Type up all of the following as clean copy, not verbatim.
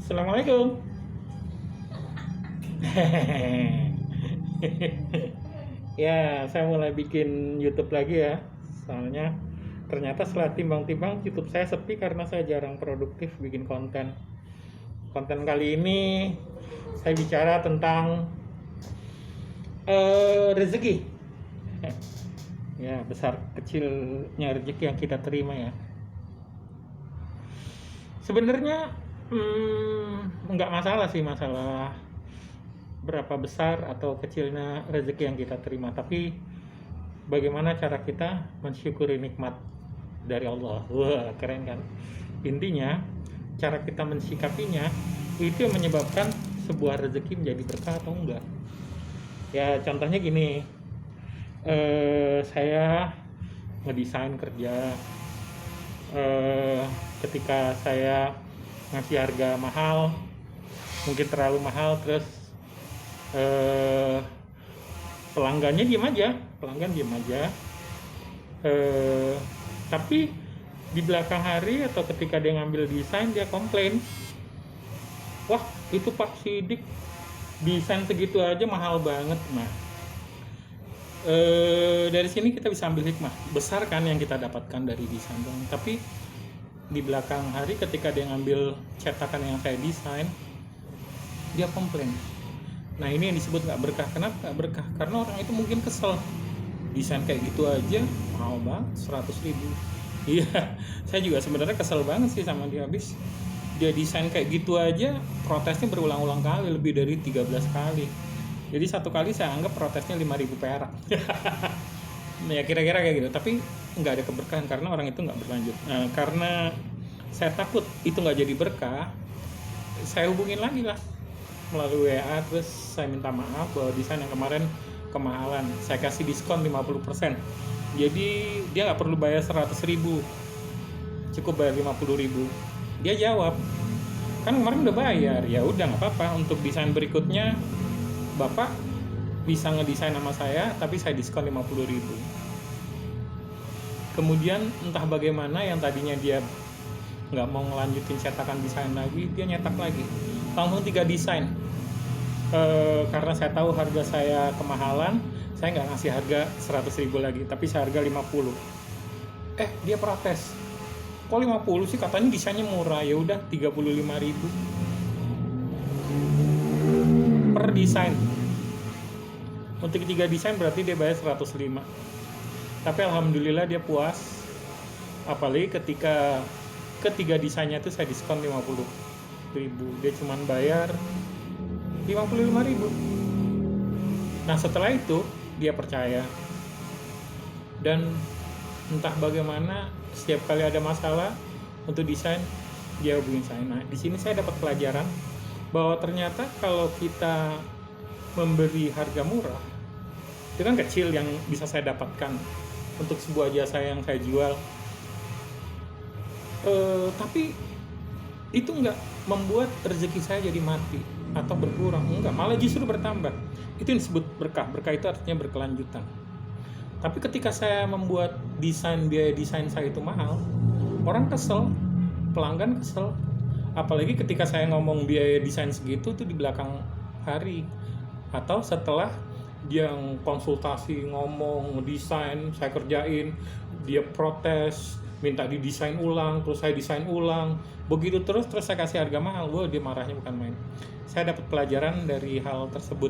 Assalamualaikum. Ya, saya mulai bikin YouTube lagi ya. Soalnya ternyata setelah timbang-timbang YouTube saya sepi karena saya jarang produktif bikin konten. Konten kali ini saya bicara tentang rezeki. Ya, besar kecilnya rezeki yang kita terima ya. Sebenarnya nggak masalah sih masalah berapa besar atau kecilnya rezeki yang kita terima, tapi bagaimana cara kita mensyukuri nikmat dari Allah. Wah, keren kan? Intinya cara kita mensikapinya itu yang menyebabkan sebuah rezeki menjadi berkah atau enggak. Ya contohnya gini, saya ngedesain kerja, ketika saya ngasih harga mahal, mungkin terlalu mahal, terus pelanggan diem aja, tapi di belakang hari atau ketika dia ngambil desain dia komplain, wah itu Pak Sidik desain segitu aja mahal banget. Nah, dari sini kita bisa ambil hikmah besar kan yang kita dapatkan dari desain dong. Tapi di belakang hari ketika dia ngambil cetakan yang saya desain, dia komplain. Nah ini yang disebut nggak berkah. Kenapa nggak berkah? Karena orang itu mungkin kesel, desain kayak gitu aja mahal banget, 100.000. Iya, saya juga sebenarnya kesel banget sih sama dia. Habis dia desain kayak gitu aja, protesnya berulang-ulang kali, lebih dari 13 kali. Jadi satu kali saya anggap protesnya 5.000 perak. Ya kira-kira kayak gitu. Tapi nggak ada keberkahan karena orang itu nggak berlanjut. Nah, karena saya takut itu nggak jadi berkah, saya hubungin lagi lah melalui WA, terus saya minta maaf bahwa desain yang kemarin kemahalan, saya kasih diskon 50%. Jadi dia nggak perlu bayar 100.000, cukup bayar 50.000. Dia jawab, kan kemarin udah bayar. Ya udah nggak apa-apa, untuk desain berikutnya Bapak bisa ngedesain sama saya, tapi saya diskon 50.000. Kemudian entah bagaimana yang tadinya dia nggak mau ngelanjutin cetakan desain lagi, dia nyetak lagi langsung 3 desain. Karena saya tahu harga saya kemahalan, saya nggak ngasih harga 100.000 lagi, tapi saya harga 50. Dia protes, kok 50 sih, katanya desainnya murah. Ya udah 35.000 per desain. Untuk 3 desain berarti dia bayar 105. Tapi alhamdulillah dia puas, apalagi ketika ketiga desainnya itu saya diskon 50.000, dia cuman bayar 55.000. Nah setelah itu dia percaya, dan entah bagaimana setiap kali ada masalah untuk desain dia hubungin saya. Nah di sini saya dapat pelajaran bahwa ternyata kalau kita memberi harga murah, itu kan kecil yang bisa saya dapatkan untuk sebuah jasa yang saya jual, tapi itu nggak membuat rezeki saya jadi mati atau berkurang, enggak, malah justru bertambah. Itu yang disebut berkah. Berkah itu artinya berkelanjutan. Tapi ketika saya membuat biaya desain saya itu mahal, orang kesel, pelanggan kesel. Apalagi ketika saya ngomong biaya desain segitu tuh di belakang hari atau setelah dia konsultasi, ngomong, desain, saya kerjain, dia protes, minta didesain ulang, terus saya desain ulang, begitu terus saya kasih harga mahal. Wah, dia marahnya bukan main. Saya dapat pelajaran dari hal tersebut.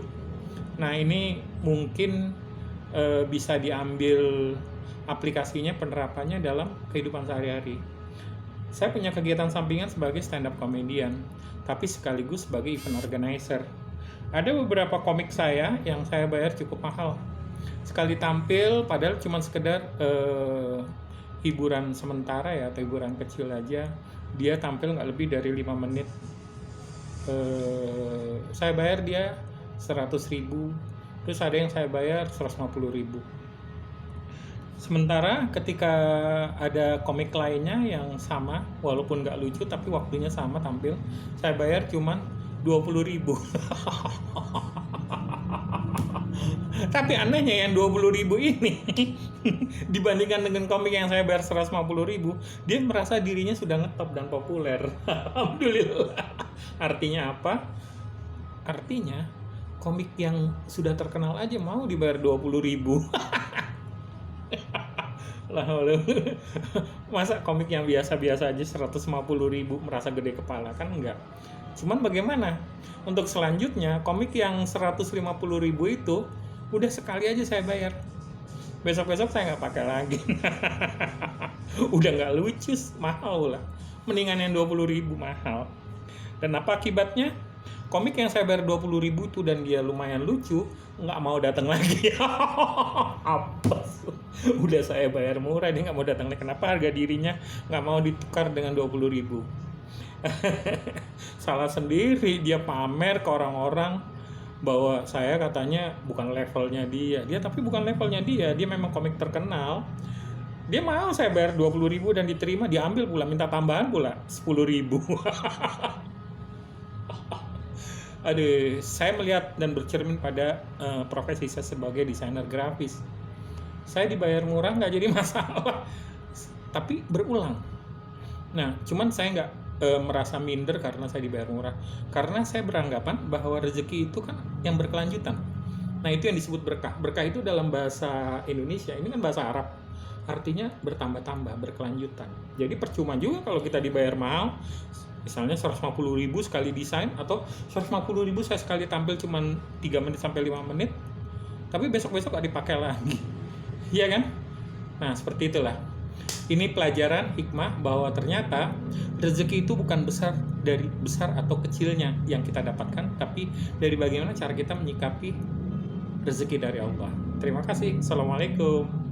Nah ini mungkin bisa diambil aplikasinya, penerapannya dalam kehidupan sehari-hari. Saya punya kegiatan sampingan sebagai stand up comedian, tapi sekaligus sebagai event organizer. Ada beberapa komik saya yang saya bayar cukup mahal. Sekali tampil, padahal cuma sekedar hiburan sementara ya, atau hiburan kecil aja, dia tampil nggak lebih dari 5 menit. Saya bayar dia 100.000, terus ada yang saya bayar 150.000. Sementara ketika ada komik lainnya yang sama, walaupun nggak lucu tapi waktunya sama tampil, saya bayar cuman 20.000. Tapi anehnya yang 20.000 ini dibandingkan dengan komik yang saya bayar 150.000, dia merasa dirinya sudah ngetop dan populer. Alhamdulillah. Artinya apa? Artinya komik yang sudah terkenal aja mau dibayar 20.000. Lah, masa komik yang biasa-biasa aja 150.000 merasa gede kepala, kan enggak. Cuman bagaimana untuk selanjutnya, komik yang 150.000 itu udah sekali aja saya bayar, besok-besok saya nggak pakai lagi. Udah nggak lucu, mahal lah. Mendingan yang 20.000 mahal. Dan apa akibatnya? Komik yang saya bayar 20.000 itu dan dia lumayan lucu, nggak mau datang lagi. Apa? Udah saya bayar murah, dia nggak mau datang lagi. Kenapa? Harga dirinya nggak mau ditukar dengan 20.000. Salah sendiri, dia pamer ke orang-orang bahwa saya katanya bukan levelnya dia tapi bukan levelnya dia memang komik terkenal. Dia mau saya bayar 20.000 dan diterima, dia ambil pula, minta tambahan pula 10.000. Aduh, saya melihat dan bercermin pada profesi saya sebagai desainer grafis. Saya dibayar murah nggak jadi masalah, tapi berulang. Nah, cuman saya nggak merasa minder karena saya dibayar murah, karena saya beranggapan bahwa rezeki itu kan yang berkelanjutan. Nah, itu yang disebut berkah. Berkah itu dalam bahasa Indonesia, ini kan bahasa Arab, artinya bertambah-tambah, berkelanjutan. Jadi percuma juga kalau kita dibayar mahal, misalnya 150.000 sekali desain, atau 150.000 saya sekali tampil cuman 3 menit sampai 5 menit, tapi besok-besok gak dipakai lagi. Iya kan? Nah, seperti itulah. Ini pelajaran hikmah bahwa ternyata rezeki itu bukan besar atau kecilnya yang kita dapatkan, tapi dari bagaimana cara kita menyikapi rezeki dari Allah. Terima kasih. Assalamualaikum.